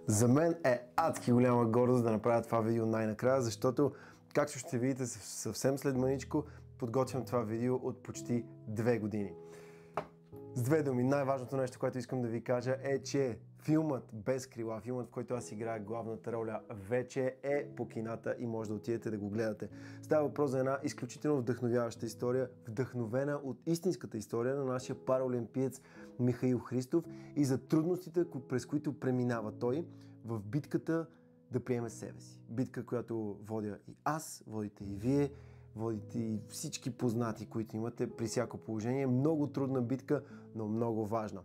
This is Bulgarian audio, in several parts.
За мен е адски голяма гордост да направя това видео най-накрая, защото, както ще видите съвсем след маничко, подготвям това видео от почти 2 години. С две думи, най-важното нещо, което искам да ви кажа е, че филмът Без крила, филмът, в който аз играя главната роля, вече е по кината и може да отидете да го гледате. Става въпрос за една изключително вдъхновяваща история, вдъхновена от истинската история на нашия параолимпиец Михаил Христов и за трудностите, през които преминава той в битката да приеме себе си. Битка, която водя и аз, водите и вие, водите и всички познати, които имате при всяко положение. Много трудна битка, но много важна.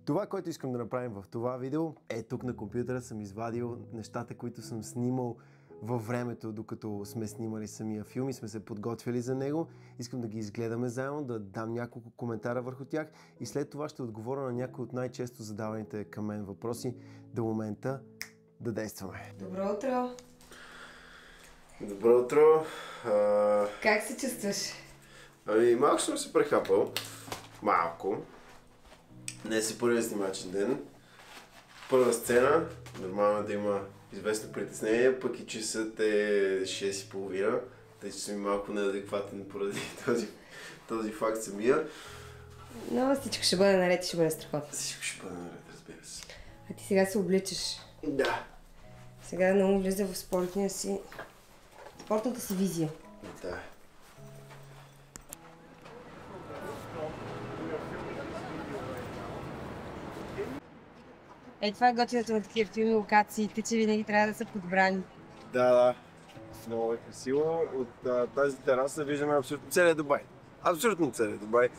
Това, което искам да направим в това видео, е тук на компютъра съм извадил нещата, които съм снимал във времето, докато сме снимали самия филм и сме се подготвили за него. Искам да ги изгледаме заедно, да дам няколко коментара върху тях и след това ще отговоря на някои от най-често задаваните към мен въпроси. До момента да действаме. Добро утро! Добро утро! Как се чувстваш? Малко съм се прехапал. Малко. Днес е първият снимачен ден. Първа сцена. Нормално да има известно притеснение, пък и часът е 6:30, тъй че съм и малко неадекватен поради този факт самия. Но всичко ще бъде наред и ще бъде страхотно. Всичко ще бъде наред, разбира се. А ти сега се обличаш. Да. Сега много влиза в спортната си визия. Да. Това е готиното на такива филми, локациите, че винаги трябва да са подбрани. Да. Много е красиво. От тази тераса виждаме абсолютно целият Дубай. Абсолютно целият Дубай.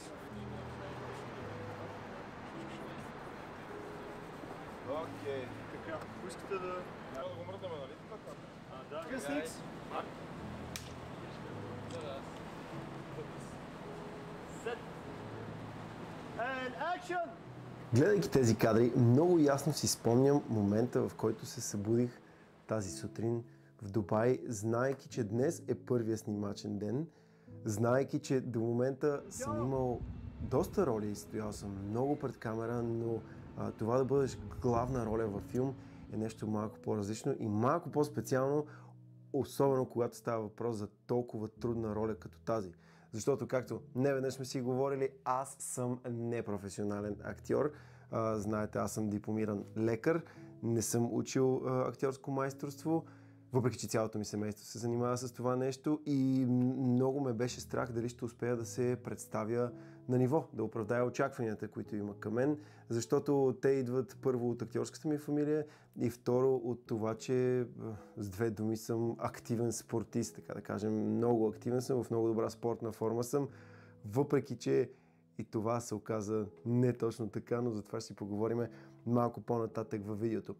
Окей. Така, искате да... Няма да го мръднем, нали? Да. Късникс. Гледайки тези кадри, много ясно си спомням момента, в който се събудих тази сутрин в Дубай, знаейки, че днес е първия снимачен ден, знаейки, че до момента съм имал доста роли и стоял съм много пред камера, но това да бъдеш главна роля във филм е нещо малко по-различно и малко по-специално, особено когато става въпрос за толкова трудна роля като тази. Защото, както неведнъж сме си говорили, аз съм непрофесионален актьор. Знаете, аз съм дипломиран лекар, не съм учил актьорско майсторство, въпреки че цялото ми семейство се занимава с това нещо и много ме беше страх дали ще успея да се представя на ниво, да оправдая очакванията, които има към мен, защото те идват първо от актьорската ми фамилия и второ от това, че с две думи съм активен спортист, така да кажем, много активен съм, в много добра спортна форма съм, въпреки че и това се оказа не точно така, но за това ще си поговорим малко по-нататък във видеото.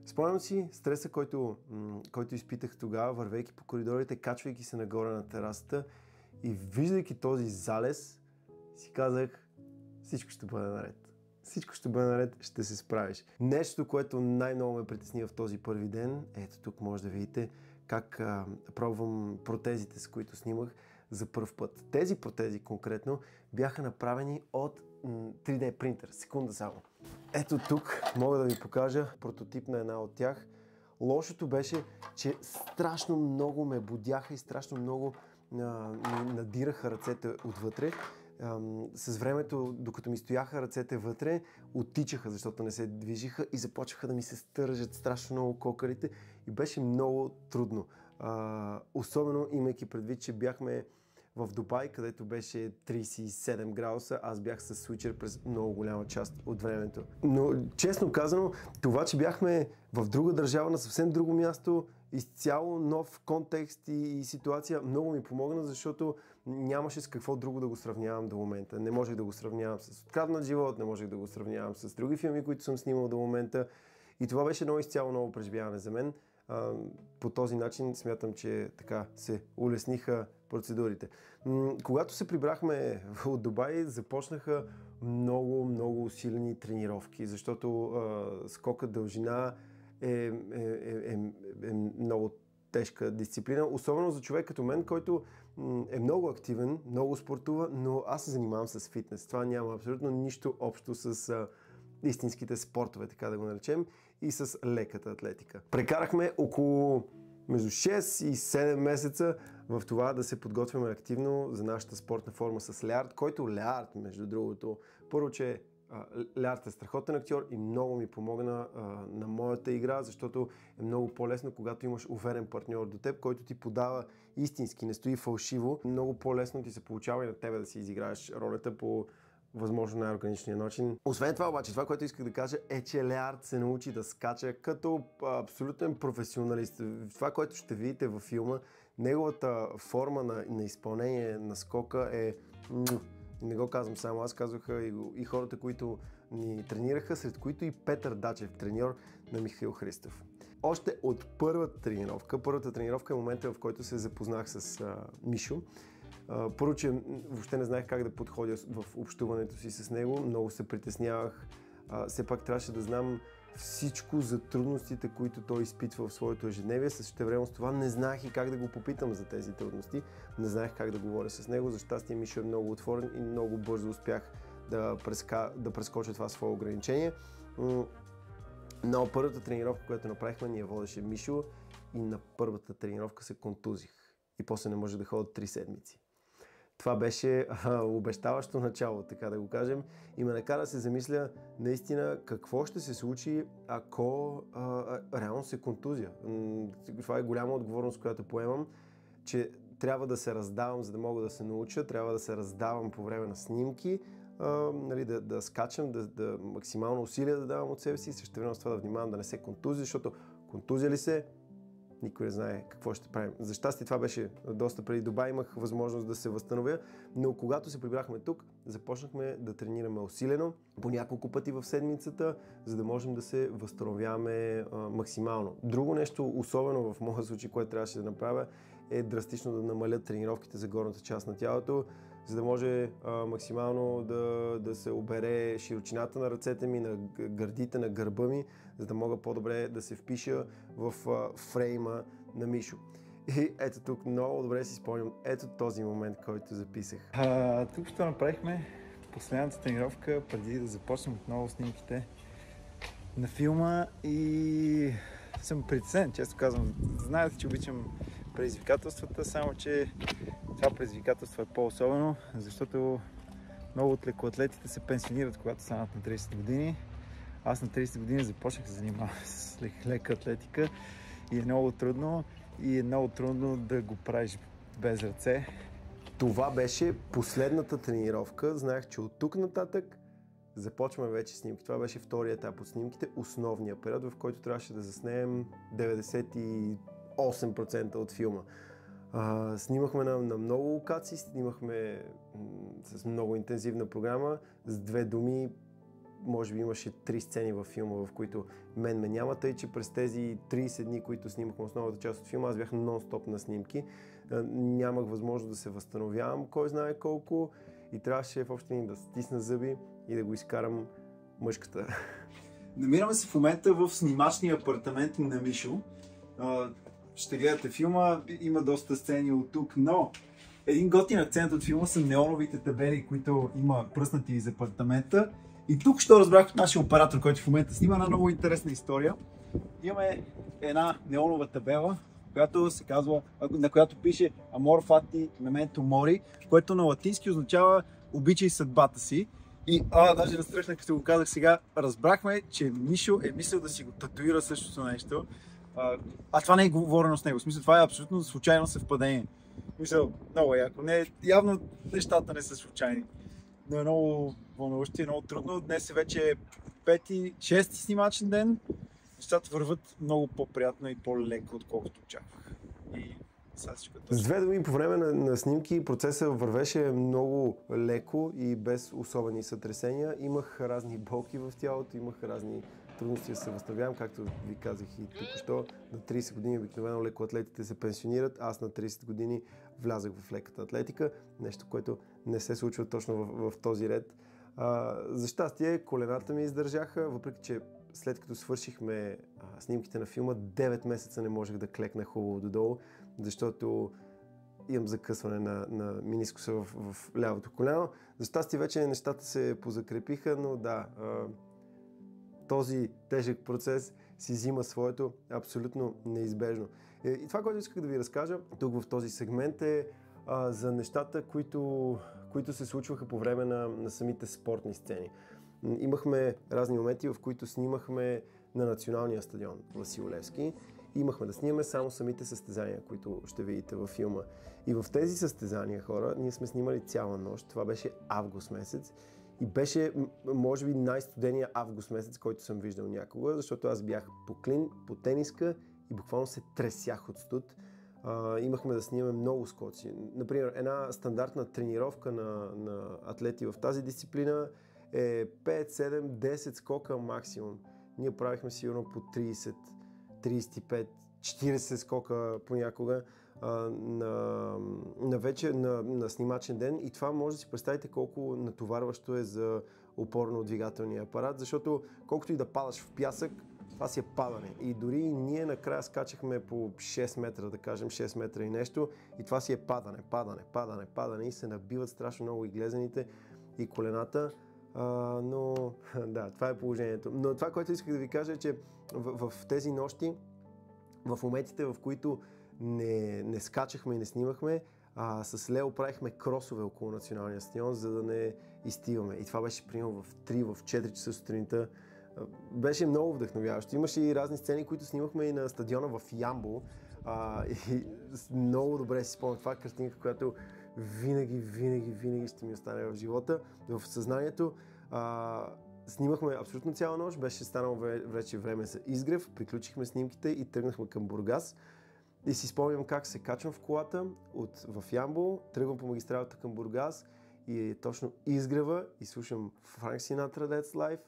Спомням си стреса, който изпитах тогава, вървейки по коридорите, качвайки се нагоре на терасата и виждайки този залез, си казах, всичко ще бъде наред. Всичко ще бъде наред, ще се справиш. Нещо, което най-много ме притесни в този първи ден, ето тук може да видите как пробвам протезите, с които снимах за първ път. Тези протези конкретно бяха направени от 3D принтер. Секунда само. Ето тук мога да ви покажа прототип на една от тях. Лошото беше, че страшно много ме бодяха и страшно много надираха ръцете отвътре. С времето, докато ми стояха ръцете вътре, оттичаха, защото не се движиха и започнаха да ми се стържат страшно много кокалите и беше много трудно. Особено имайки предвид, че бяхме в Дубай, където беше 37 градуса, аз бях с свичер през много голяма част от времето. Но честно казано, това, че бяхме в друга държава, на съвсем друго място, изцяло нов контекст и ситуация, много ми помогна, защото нямаше с какво друго да го сравнявам до момента. Не можех да го сравнявам с Откраднат живот, не можех да го сравнявам с други филми, които съм снимал до момента. И това беше изцяло ново преживяване за мен. По този начин смятам, че така се улесниха процедурите. Когато се прибрахме от Дубай, започнаха много усилени тренировки, защото скокът дължина е много тежка дисциплина, особено за човек като мен, който е много активен, много спортува, но аз се занимавам с фитнес. Това няма абсолютно нищо общо с истинските спортове, така да го наречем, и с леката атлетика. Прекарахме около между 6 и 7 месеца в това да се подготвяме активно за нашата спортна форма с Леард, който Леард, между другото, първо, че Леард е страхотен актьор и много ми помогна на моята игра, защото е много по-лесно, когато имаш уверен партньор до теб, който ти подава истински, не стои фалшиво. Много по-лесно ти се получава и на тебе да си изиграеш ролята по възможно най-органичния начин. Освен това обаче, това, което исках да кажа е, че Леард се научи да скача като абсолютен професионалист. Това, което ще видите във филма, неговата форма на изпълнение на скока е... Не го казвам само аз, казваха и хората, които ни тренираха, сред които и Петър Дачев, треньор на Михаил Христов. Още от първата тренировка е момента, в който се запознах с Мишо. Първо, че въобще не знаех как да подходя в общуването си с него, много се притеснявах. Все пак трябваше да знам всичко за трудностите, които той изпитва в своето ежедневие. Същевременно с това не знаех и как да го попитам за тези трудности. Не знаех как да говоря с него. За щастие Мишо е много отворен и много бързо успях да прескоча това свое ограничение. Но първата тренировка, която направихме, ни я водеше Мишо и на първата тренировка се контузих. И после не може да ходя 3 седмици. Това беше обещаващо начало, така да го кажем, и ме накара да се замисля наистина какво ще се случи, ако реално се контузия. Това е голяма отговорност, която поемам, че трябва да се раздавам, за да мога да се науча, трябва да се раздавам по време на снимки, нали, да скачам, да максимално усилия да давам от себе си и същевременно с това да внимавам да не се контузия, защото контузия ли се, никой не знае какво ще правим. За щастие това беше доста преди Дубай, имах възможност да се възстановя, но когато се прибрахме тук, започнахме да тренираме усилено по няколко пъти в седмицата, за да можем да се възстановяваме максимално. Друго нещо, особено в моя случай, което трябваше да направя, е драстично да намаля тренировките за горната част на тялото, за да може максимално да се обере широчината на ръцете ми, на гърдите, на гърба ми, за да мога по-добре да се впиша в фрейма на Мишо. И ето тук много добре си спомням ето този момент, който записах. Тук ще направихме последната тренировка преди да започнем отново снимките на филма и съм притеснен, често казвам. Знаете, че обичам предизвикателствата, само че това предизвикателство е по-особено, защото много от лекоатлетите се пенсионират, когато станат на 30 години. Аз на 30 години започнах да се занимавам с лека атлетика и е много трудно да го правиш без ръце. Това беше последната тренировка. Знаех, че от тук нататък започваме вече снимки. Това беше втория етап от снимките, основния период, в който трябваше да заснемем 98% от филма. Снимахме на много локации, снимахме с много интензивна програма. С две думи, може би имаше 3 сцени във филма, в които мен ме няма, тъй че през тези 30 дни, които снимахме основната част от филма, аз бях нон-стоп на снимки. Нямах възможност да се възстановявам, кой знае колко, и трябваше в общи линии да стисна зъби и да го изкарам мъжката. Намираме се в момента в снимачния апартамент на Мишо. Ще гледате филма, има доста сцени от тук, но един готин акцент от филма са неоновите табели, които има пръснати из апартамента. И тук ще разбрах от нашия оператор, който в момента снима една много интересна история. Имаме една неонова табела, която се казва, на която пише Amor Fati Memento Mori, което на латински означава обичай съдбата си. И даже настръхнах, като го казах сега, разбрахме, че Мишо е мислил да си го татуира същото нещо. Това не е говорено с него. В смисъл, това е абсолютно случайно съвпадение. Мисля, много яко. Явно нещата не са случайни. Но е много вълнуващо и много трудно. Днес е вече 5-6 снимачен ден. Нещата върват много по-приятно и по-леко, отколкото очаквах. С две думи, по време на снимки процесът вървеше много леко и без особени сътресения. Имах разни болки в тялото, имах разни трудности да се възстановявам, както ви казах и току-що. На 30 години обикновено лекоатлетите се пенсионират, аз на 30 години влязах в леката атлетика, нещо, което не се случва точно в този ред. За щастие, колената ми издържаха, въпреки че след като свършихме снимките на филма, 9 месеца не можех да клекна хубаво додолу, защото имам закъсване на менискуса в лявото коляно. За щастие вече нещата се позакрепиха, но да, този тежък процес си взима своето абсолютно неизбежно. И това, което исках да ви разкажа тук в този сегмент е за нещата, които се случваха по време на самите спортни сцени. Имахме разни моменти, в които снимахме на националния стадион Васил Левски. Имахме да снимаме само самите състезания, които ще видите във филма. И в тези състезания, хора, ние сме снимали цяла нощ. Това беше август месец. И беше, може би, най-студения август месец, който съм виждал някога, защото аз бях по клин, по тениска и буквално се тресях от студ. Имахме да снимаме много скоци. Например, една стандартна тренировка на атлети в тази дисциплина е 5, 7, 10 скока максимум. Ние правихме сигурно по 30, 35, 40 скока понякога на вечер, на снимачен ден, и това може да си представите колко натоварващо е за опорно-двигателния апарат, защото колкото и да падаш в пясък, това си е падане. И дори ние накрая скачахме по 6 метра, да кажем 6 метра и нещо, и това си е падане и се набиват страшно много и глезените, и колената. Но да, това е положението. Но това, което исках да ви кажа е, че в тези нощи, в моментите, в които не скачахме и не снимахме, с Лео правихме кросове около националния стадион, за да не изтиваме. И това беше примерно в 3, в 4 часа сутринта. Беше много вдъхновяващо. Имаше и разни сцени, които снимахме и на стадиона в Ямбол. И много добре си спомням. Това е картинка, която винаги ще ми остане в живота, в съзнанието. Снимахме абсолютно цяла нощ, беше станало вече време за изгрев, приключихме снимките и тръгнахме към Бургас. И си спомням как се качвам в колата в Ямбол, тръгвам по магистралата към Бургас и е точно изгрева и слушам Франк Синатра That's Life.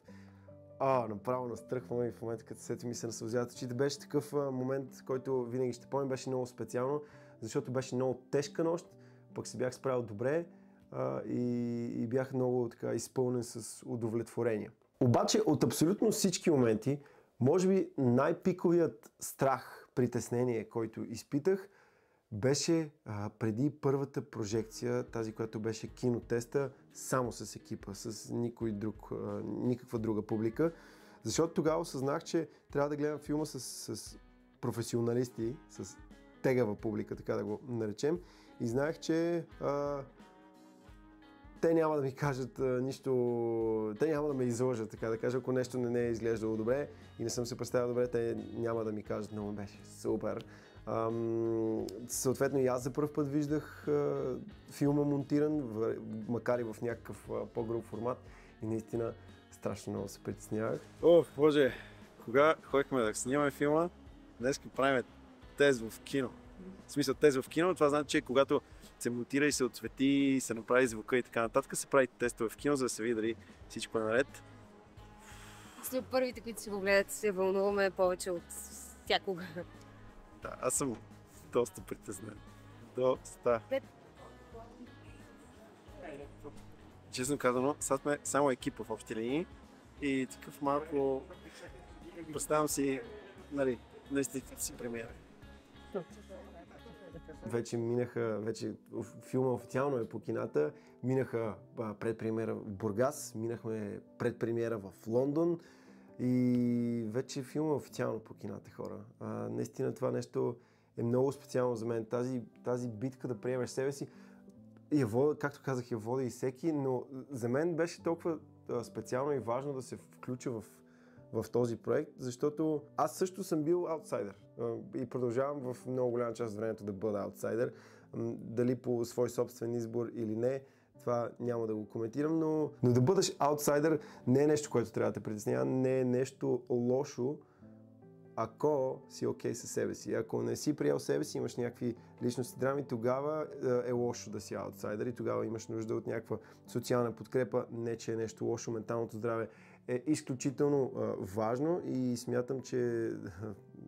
Направо настръхвам и в момента, като сети ми се насълзяват очите. Беше такъв момент, който винаги ще помня, беше много специално, защото беше много тежка нощ, пък се бях справил добре и бях много така изпълнен с удовлетворение. Обаче от абсолютно всички моменти, може би най-пиковият страх, притеснение, който изпитах, беше преди първата прожекция, тази, която беше кинотеста, само с екипа, с никой друг, никаква друга публика. Защото тогава осъзнах, че трябва да гледам филма с професионалисти, с тегава публика, така да го наречем. И знаех, че те няма да ми кажат нищо, те няма да ме излъжат, така да кажа, ако нещо не е изглеждало добре и не съм се представил добре, те няма да ми кажат, но беше супер. Съответно и аз за първ път виждах филма монтиран, макар и в някакъв по-груб формат, и наистина страшно много се притеснявах. Боже, кога ходихме да снимаме филма, днес правим тест в кино. В смисъл тест в кино, това значи, че когато се монтира и се отсвети, се направи звука и така нататък, се прави тестове в кино, за да се види дали всичко е наред. След първите, които си го гледат, се вълнуваме повече от всякога. Да, аз съм доста притеснен. Доста. Честно казано, сега сме само екипа в общи линии и такъв малко представям си, нали, наистина си премиера. Вече филма официално е по кината, минаха предпремиера в Бургас, минахме предпремиера в Лондон и вече филма е официално по кината, хора. Наистина това нещо е много специално за мен. Тази битка да приемеш себе си, както казах, я води и всеки, но за мен беше толкова специално и важно да се включа в този проект, защото аз също съм бил аутсайдер и продължавам в много голяма част от времето да бъда аутсайдер. Дали по свой собствен избор или не, това няма да го коментирам, но да бъдеш аутсайдер не е нещо, което трябва да те притеснява, не е нещо лошо, ако си окей със себе си. Ако не си приел себе си, имаш някакви личностни драми, тогава е лошо да си аутсайдер и тогава имаш нужда от някаква социална подкрепа. Не, че е нещо лошо, менталното здраве е изключително важно и смятам, че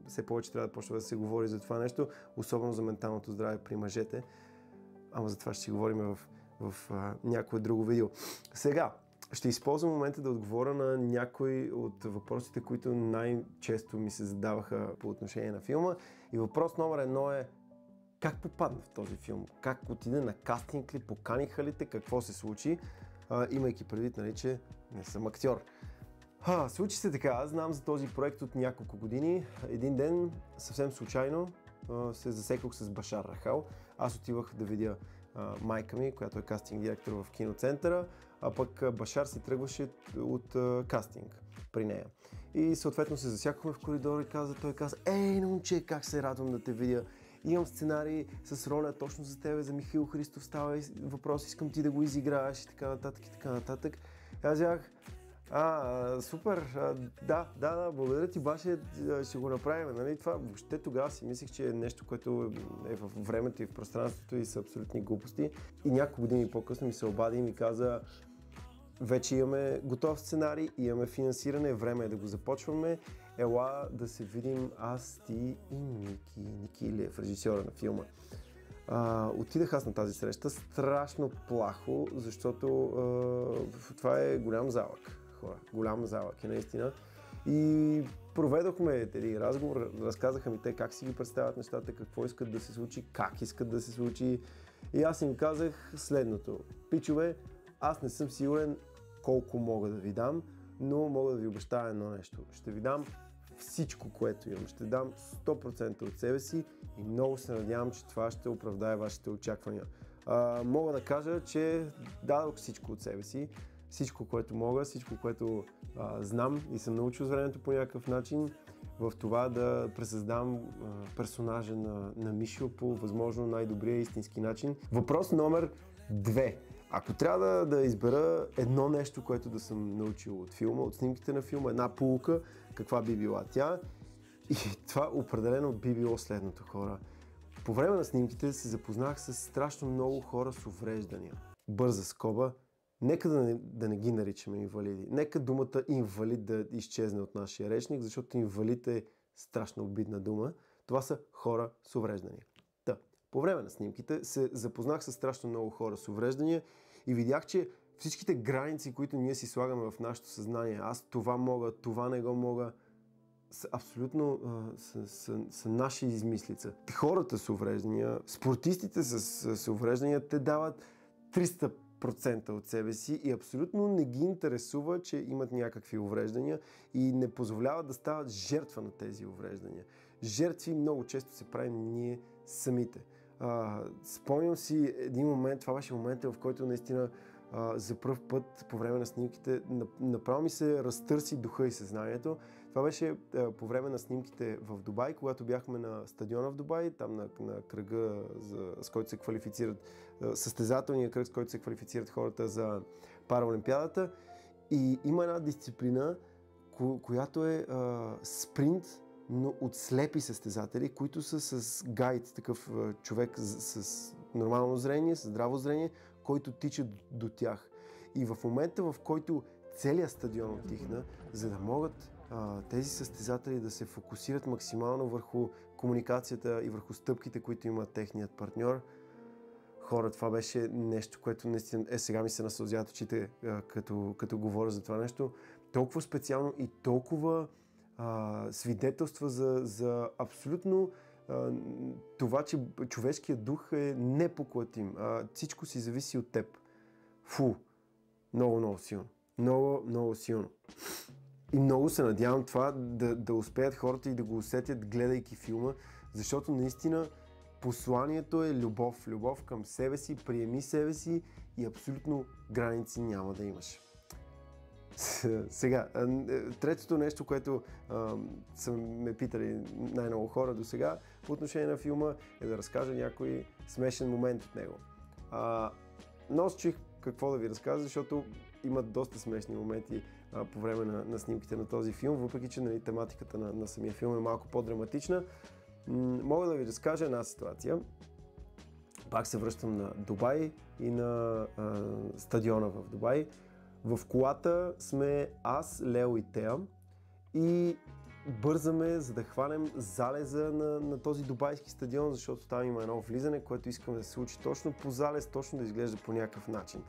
все повече трябва да почне да се говори за това нещо, особено за менталното здраве при мъжете. Ама за това ще си говорим в някое друго видео. Сега, ще използвам момента да отговоря на някои от въпросите, които най-често ми се задаваха по отношение на филма. И въпрос номер 1 е: как попадна в този филм? Как отиде на кастинг ли? Поканиха ли те? Какво се случи? Имайки предвид, нали, че не съм актьор. Случи се така, аз знам за този проект от няколко години. Един ден, съвсем случайно, се засекох с Башар Рахал. Аз отивах да видя майка ми, която е кастинг директор в киноцентъра, а пък Башар се тръгваше от кастинг при нея. И съответно се засякохме в коридора и той каза, момче, как се радвам да те видя. Имам сценарий с роля точно за тебе, за Михаил Христов, става въпрос, искам ти да го изиграеш и така нататък и така нататък. Казах, супер, да, благодаря ти, баше, ще го направим. Нали? Това въобще тогава си мислех, че е нещо, което е в времето и в пространството и са абсолютни глупости. И няколко години по-късно ми се обади и ми каза, вече имаме готов сценарий, имаме финансиране, време е да го започваме. Ела да се видим аз, ти и Ники Илиев, режисьора на филма. Отидах аз на тази среща страшно плахо, защото това е голям залък. Голям залък е наистина. И проведохме един разговор, разказаха ми те как си ги представят нещата, какво искат да се случи, как искат да се случи. И аз им казах следното. Пичове, аз не съм сигурен колко мога да ви дам, но мога да ви обещая едно нещо. Ще ви дам всичко, което имам. Ще дам 100% от себе си и много се надявам, че това ще оправдае вашите очаквания. Мога да кажа, че дадох всичко от себе си. Всичко, което мога, всичко, което знам и съм научил с времето по някакъв начин в това да пресъздам персонажа на Мишо по възможно най-добрия истински начин. Въпрос номер 2. Ако трябва да избера едно нещо, което да съм научил от филма, от снимките на филма, една поука, каква би била тя? И това определено би било следното, хора. По време на снимките се запознах с страшно много хора с увреждания. Бърза скоба. Нека да не ги наричаме инвалиди. Нека думата инвалид да изчезне от нашия речник, защото инвалид е страшно обидна дума. Това са хора с увреждания. По време на снимките се запознах с страшно много хора с увреждания и видях, че всичките граници, които ние си слагаме в нашето съзнание, аз това мога, това не го мога, са абсолютно са наши измислица. Хората с увреждания, спортистите с увреждания, те дават 300% от себе си и абсолютно не ги интересува, че имат някакви увреждания и не позволяват да стават жертва на тези увреждания. Жертви много често се правим ние самите. Спомням си един момент, това беше момента, в който наистина за пръв път по време на снимките направо ми се разтърси духа и съзнанието. Това беше по време на снимките в Дубай, когато бяхме на стадиона в Дубай, там на кръга, с който се квалифицират, състезателния кръг, с който се квалифицират хората за Параолимпиадата. И има една дисциплина, която е спринт, но от слепи състезатели, които са с гайд, такъв човек с нормално зрение, с здраво зрение, който тича до тях. И в момента, в който целият стадион отихна, за да могат тези състезатели да се фокусират максимално върху комуникацията и върху стъпките, които има техният партньор, хора, това беше нещо, което наистина сега ми се насълзяват очите, като говоря за това нещо. Толкова специално и толкова свидетелства за абсолютно това, че човешкият дух е непоклатим. Всичко си зависи от теб. Много силно. Много силно. И много се надявам това да успеят хората и да го усетят, гледайки филма, защото наистина посланието е любов. Любов към себе си, приеми себе си и абсолютно граници няма да имаш. Сега, третото нещо, което са ме питали най-много хора до сега по отношение на филма, е да разкажа някой смешен момент от него. Носчих какво да ви разказа, защото има доста смешни моменти по време на снимките на този филм, въпреки че тематиката на самия филм е малко по-драматична. Мога да ви разкажа една ситуация. Пак се връщам на Дубай и на стадиона в Дубай. В колата сме аз, Лео и Теа и бързаме, за да хванем залеза на този дубайски стадион, защото там има едно влизане, което искаме да се случи точно по залез, точно да изглежда по някакъв начин.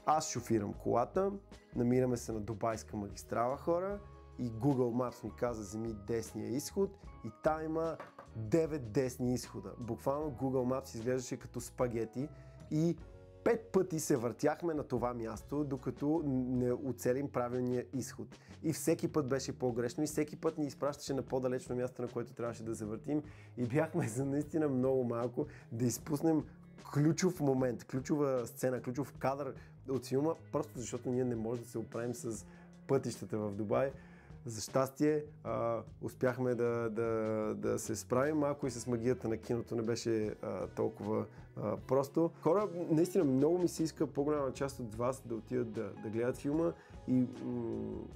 Аз шофирам колата, намираме се на дубайска магистрала, хора, и Google Maps ми каза, вземи десния изход и там има 9 десни изхода. Буквално Google Maps изглеждаше като спагети и 5 пъти се въртяхме на това място, докато не оцелим правилния изход. И всеки път беше по-грешно и всеки път ни изпращаше на по-далечно място, на което трябваше да завъртим и бяхме за наистина много малко да изпуснем ключов момент, ключова сцена, ключов кадър от филма, просто защото ние не можем да се оправим с пътищата в Дубай. За щастие успяхме да се справим малко и с магията на киното не беше толкова просто. Хора, наистина много ми се иска по-голяма част от вас да отидат да гледат филма и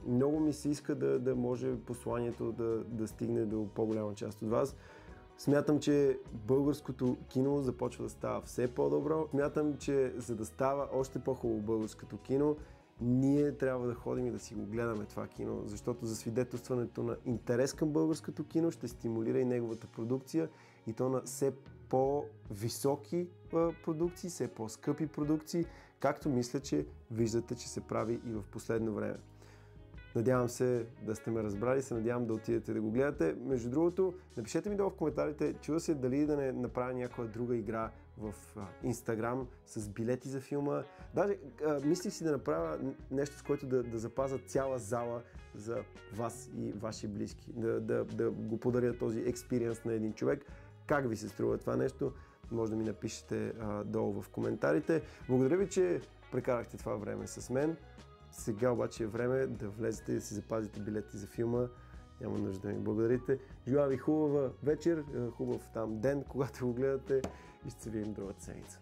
много ми се иска да може посланието да стигне до по-голяма част от вас. Смятам, че българското кино започва да става все по-добро. Смятам, че за да става още по-хубаво българското кино, ние трябва да ходим и да си го гледаме това кино, защото засвидетелстването на интерес към българското кино ще стимулира и неговата продукция и то на все по-високи продукции, все по-скъпи продукции, както мисля, че виждате, че се прави и в последно време. Надявам се да сте ме разбрали, се надявам да отидете да го гледате. Между другото, напишете ми долу в коментарите, чува се дали да не направя някоя друга игра в Instagram с билети за филма. Даже мислих си да направя нещо, с което да запазя цяла зала за вас и ваши близки. Да го подаря този експириенс на един човек. Как ви се струва това нещо? Може да ми напишете долу в коментарите. Благодаря ви, че прекарахте това време с мен. Сега обаче е време да влезете и да си запазите билети за филма. Няма нужда да ми благодарите. Желая ви хубава вечер, хубав там ден, когато го гледате и ще се видим другата седмица.